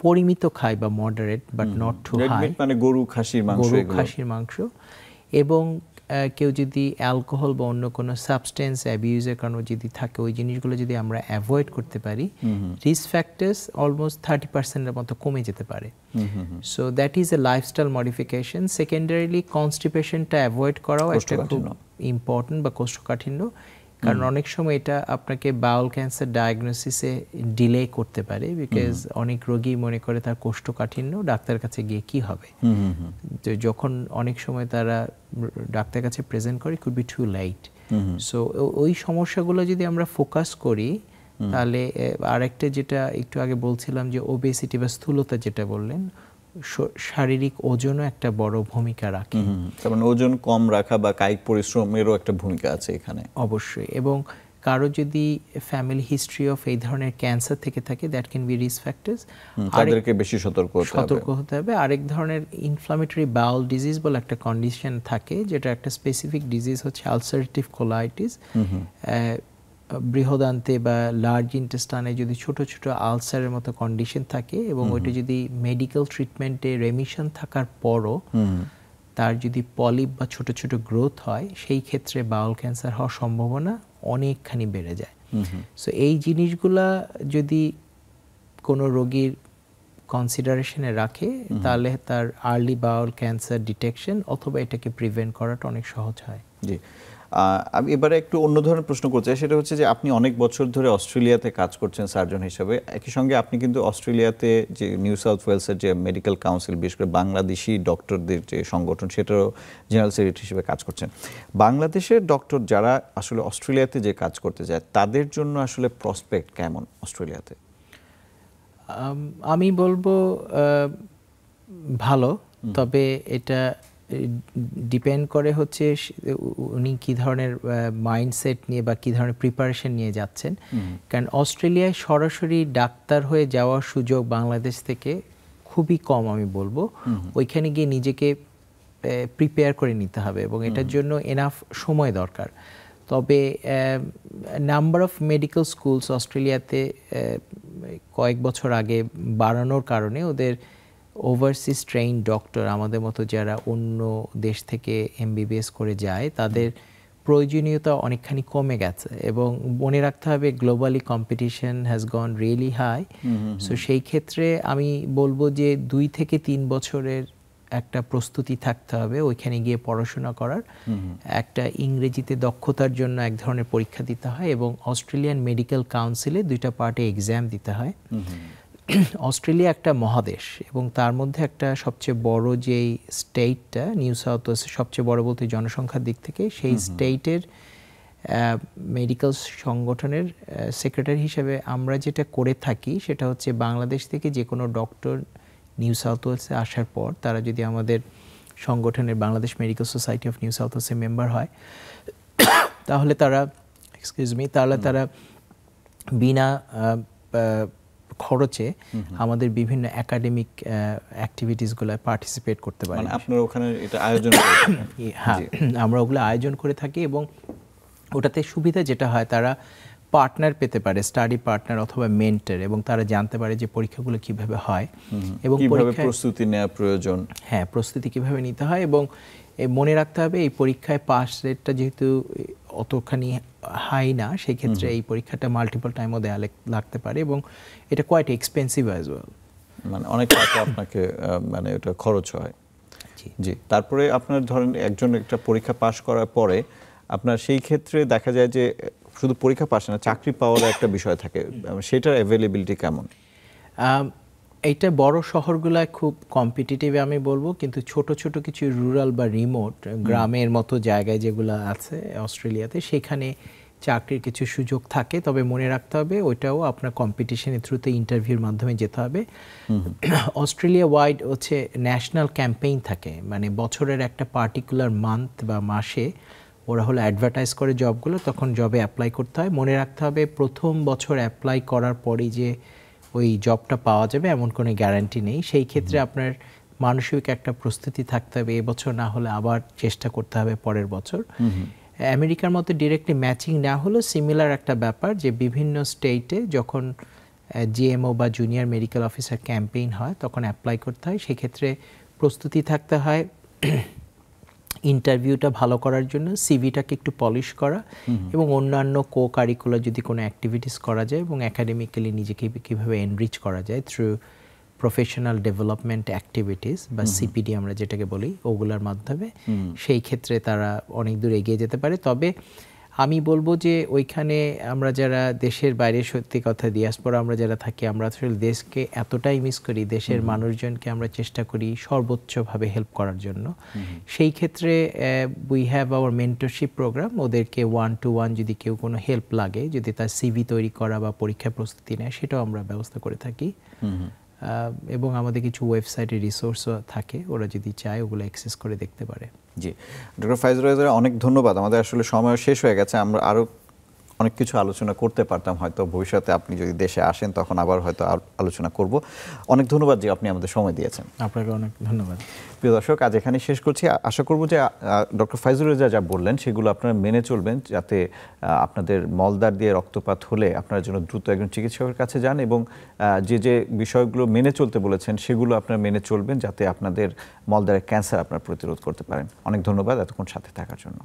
পরিমিত খাই বা moderate but not too high, মানে গরু খাসির মাংস, এবং কেউ যদি অ্যালকোহল বা অন্য কোনো সাবস্টেন্স অ্যাবিউজের কারণে যদি থাকে, ওই জিনিসগুলো যদি আমরা অ্যাভয়েড করতে পারি, রিস্ক ফ্যাক্টরস অলমোস্ট 30% মতো কমে যেতে পারে। So that is a lifestyle modification. Secondarily কনস্টিপেশনটা অ্যাভয়েড করাও একটা খুব ইম্পর্টেন্ট বা কোষ্ঠকাঠিন্য, কারণ অনেক সময় এটা আপনাকে বাউল ক্যান্সার ডায়াগনোসিসে ডিলে করতে পারে, বিকজ অনেক রোগী মনে করে তার কোষ্ঠকাঠিন্য, ডাক্তার কাছে গিয়ে কি হবে। তো যখন অনেক সময় তারা ডাক্তার কাছে প্রেজেন্ট করে, could be too late. So ওই সমস্যাগুলো যদি আমরা ফোকাস করি, তাহলে আরেকটা যেটা একটু আগে বলছিলাম যে ওবেসিটি বা স্থূলতা যেটা বললেন, শারীরিক ওজনও একটা বড় ভূমিকা রাখে। কারণ ওজন কম রাখা বা কায়িক পরিশ্রমেরও একটা ভূমিকা আছে এখানে অবশ্যই। এবং কারো যদি ফ্যামিলি হিস্ট্রি অফ এই ধরনের ক্যান্সার থেকে থাকে, that can be risk factors, তাদেরকে বেশি সতর্ক হতে হবে। আরেক ধরনের ইনফ্লামেটরি বাউল ডিজিজ বলে একটা কন্ডিশন থাকে, যেটা একটা স্পেসিফিক ডিজিজ হচ্ছে আলসারেটিভ কোলাইটিস। বৃহদান্তে বা লার্জ ইন্টেস্টাইনে যদি ছোট ছোট আলসারের মতো কন্ডিশন থাকে, এবং ওইটা যদি মেডিকেল ট্রিটমেন্টে রেমিশন থাকার পরও তার যদি পলিপ বা ছোট ছোট গ্রোথ হয়, সেই ক্ষেত্রে বাউল ক্যান্সার হওয়ার সম্ভাবনা অনেকখানি বেড়ে যায়। সো এই জিনিসগুলা যদি কোনো রোগীর কনসিডারেশনে রাখে, তাহলে তার আর্লি বাউল ক্যান্সার ডিটেকশন অথবা এটাকে প্রিভেন্ট করাটা অনেক সহজ হয়। জি, আমি এবারে একটু অন্য ধরনের প্রশ্ন করতে চাই। সেটা হচ্ছে যে আপনি অনেক বছর ধরে অস্ট্রেলিয়াতে কাজ করছেন সার্জন হিসেবে, একই সঙ্গে আপনি কিন্তু অস্ট্রেলিয়াতে যে নিউ সাউথ ওয়েলসের যে মেডিকেল কাউন্সিল, বিশেষ করে বাংলাদেশি ডক্টরদের যে সংগঠন, সেটারও জেনারেল সেক্রেটারি হিসেবে কাজ করছেন। বাংলাদেশের ডক্টর যারা আসলে অস্ট্রেলিয়াতে যে কাজ করতে যায়, তাদের জন্য আসলে প্রসপেক্ট কেমন অস্ট্রেলিয়াতে? আমি বলবো ভালো, তবে এটা ডিপেন্ড করে হচ্ছে উনি কি ধরনের মাইন্ডসেট নিয়ে বা কি ধরনের প্রিপারেশন নিয়ে যাচ্ছেন। কারণ অস্ট্রেলিয়ায় সরাসরি ডাক্তার হয়ে যাওয়ার সুযোগ বাংলাদেশ থেকে খুবই কম আমি বলবো। ওইখানে গিয়ে নিজেকে প্রিপেয়ার করে নিতে হবে, এবং এটার জন্য এনাফ সময় দরকার। তবে নাম্বার অফ মেডিকেল স্কুলস অস্ট্রেলিয়াতে কয়েক বছর আগে বাড়ানোর কারণে ওদের ওভারসিজ ট্রেইন ডক্টর, আমাদের মতো যারা অন্য দেশ থেকে এমবিবিএস করে যায়, তাদের প্রয়োজনীয়তা অনেকখানি কমে গেছে। এবং মনে রাখতে হবে globally competition has gone really high. So সেই ক্ষেত্রে আমি বলবো যে 2 থেকে 3 বছরের একটা প্রস্তুতি থাকতে হবে ওইখানে গিয়ে পড়াশোনা করার। একটা ইংরেজিতে দক্ষতার জন্য এক ধরনের পরীক্ষা দিতে হয়, এবং অস্ট্রেলিয়ান মেডিকেল কাউন্সিলে 2টা পার্টে এক্সাম দিতে হয়। অস্ট্রেলিয়া একটা মহাদেশ, এবং তার মধ্যে একটা সবচেয়ে বড় যেই স্টেটটা নিউ সাউথ ওয়েলস, সবচেয়ে বড় বলতে জনসংখ্যার দিক থেকে, সেই স্টেটের মেডিকেল সংগঠনের সেক্রেটারি হিসেবে আমরা যেটা করে থাকি সেটা হচ্ছে বাংলাদেশ থেকে যে কোনো ডক্টর নিউ সাউথ ওয়েলসে আসার পর তারা যদি আমাদের সংগঠনের Bangladesh medical society of New South ওয়েলসের মেম্বার হয়, তাহলে তারা বিনা খরচে আমাদের বিভিন্ন একাডেমিক অ্যাক্টিভিটিসগুলো পার্টিসিপেট করতে পারি। মানে আপনারা ওখানে এটা আয়োজন হ্যাঁ, আমরা ওগুলো আয়োজন করে থাকি, এবং ওটাতে সুবিধা যেটা হয়, তারা পার্টনার পেতে পারে, স্টাডি পার্টনার অথবা মেন্টর, এবং তারা জানতে পারে যে পরীক্ষাগুলো কিভাবে হয় এবং কিভাবে প্রস্তুতি নেওয়া প্রয়োজন। হ্যাঁ, প্রস্তুতি কিভাবে নিতে হয়, এবং মনে রাখতে হবে এই পরীক্ষায় পাস রেটটা যেহেতু অতখানি হাই না, সেই ক্ষেত্রে এই পরীক্ষাটা মাল্টিপল টাইমও দেওয়া লাগতে পারে, এবং এটা কোয়াইট এক্সপেন্সিভ অ্যাজ ওয়েল। মানে অনেক টাকা আপনাকে মানে এটা খরচ হয়। জি, তারপরে আপনার ধরেন একজন একটা পরীক্ষা পাশ করার পরে আপনার সেই ক্ষেত্রে দেখা যায় যে শুধু পরীক্ষা পাস না, চাকরি পাওয়ার একটা বিষয় থাকে, সেটার অ্যাভেলেবিলিটি কেমন? এইটা বড় শহরগুলায় খুব কম্পিটিটিভ আমি বলবো, কিন্তু ছোট ছোট কিছু রুরাল বা রিমোট গ্রামের মতো জায়গায় যেগুলো আছে অস্ট্রেলিয়াতে, সেখানে চাকরির কিছু সুযোগ থাকে। তবে মনে রাখতে হবে ওইটাও আপনার কম্পিটিশনের থ্রুতে ইন্টারভিউর মাধ্যমে যেতে হবে। অস্ট্রেলিয়া ওয়াইড হচ্ছে ন্যাশনাল ক্যাম্পেইন থাকে, মানে বছরের একটা পার্টিকুলার মান্থ বা মাসে ওরা হলো অ্যাডভার্টাইজ করে জবগুলো, তখন জবে অ্যাপ্লাই করতে হয়। মনে রাখতে হবে প্রথম বছর অ্যাপ্লাই করার পরেই যে ওই জবটা পাওয়া যাবে এমন কোনো গ্যারান্টি নেই। সেই ক্ষেত্রে আপনার মানসিক একটা প্রস্তুতি থাকতে হবে, এবছর না হলে আবার চেষ্টা করতে হবে পরের বছর। আমেরিকার মতো ডিরেক্টলি ম্যাচিং না হলেও সিমিলার একটা ব্যাপার যে বিভিন্ন স্টেটে যখন জিএমও বা জুনিয়র মেডিকেল অফিসার ক্যাম্পেইন হয় তখন অ্যাপ্লাই করতে হয়। সেক্ষেত্রে প্রস্তুতি থাকতে হয় ইন্টারভিউটা ভালো করার জন্য, সিভিটাকে একটু পলিশ করা এবং অন্যান্য কো কারিকুলার যদি কোনো অ্যাক্টিভিটিস করা যায় এবং একাডেমিক্যালি নিজেকে কীভাবে এনরিচ করা যায় থ্রু প্রফেশনাল ডেভেলপমেন্ট অ্যাক্টিভিটিস বা সিপিডি আমরা যেটাকে বলি, ওগুলোর মাধ্যমে সেই ক্ষেত্রে তারা অনেক দূর এগিয়ে যেতে পারে। তবে আমি বলবো যে ওইখানে আমরা যারা দেশের বাইরে, সত্যি কথা ডিয়াসপোরা আমরা যারা থাকি, আমরা আসলে দেশকে এতটাই মিস করি, দেশের মানুষজনকে আমরা চেষ্টা করি সর্বোচ্চভাবে হেল্প করার জন্য। সেই ক্ষেত্রে we have our mentorship program, ওদেরকে 1-to-1 যদি কেউ কোনো হেল্প লাগে, যদি তার সিভি তৈরি করা বা পরীক্ষা প্রস্তুতি নেয়, সেটাও আমরা ব্যবস্থা করে থাকি। এবং আমাদের কিছু ওয়েবসাইটে রিসোর্সও থাকে, ওরা যদি চায় ওগুলো অ্যাক্সেস করে দেখতে পারে। জি, ডক্টর ফাইজুর রেজা, অনেক ধন্যবাদ। আমাদের আসলে সময় শেষ হয়ে গেছে, আমরা আরও অনেক কিছু আলোচনা করতে পারতাম, হয়তো ভবিষ্যতে আপনি যদি দেশে আসেন তখন আবার হয়তো আলোচনা করব। অনেক ধন্যবাদ যে আপনি আমাদের সময় দিয়েছেন। আপনাকে অনেক ধন্যবাদ। প্রিয় দর্শক, আজ এখানেই শেষ করছি। আশা করব যে ডক্টর ফাইজুর রেজা যা বললেন সেগুলো আপনারা মেনে চলবেন, যাতে আপনাদের মলদ্বার দিয়ে রক্তপাত হলে আপনারা যেন দ্রুত একজন চিকিৎসকের কাছে যান এবং যে যে বিষয়গুলো মেনে চলতে বলেছেন সেগুলো আপনারা মেনে চলবেন, যাতে আপনাদের মলদ্বারের ক্যান্সার আপনারা প্রতিরোধ করতে পারেন। অনেক ধন্যবাদ এতক্ষণ সাথে থাকার জন্য।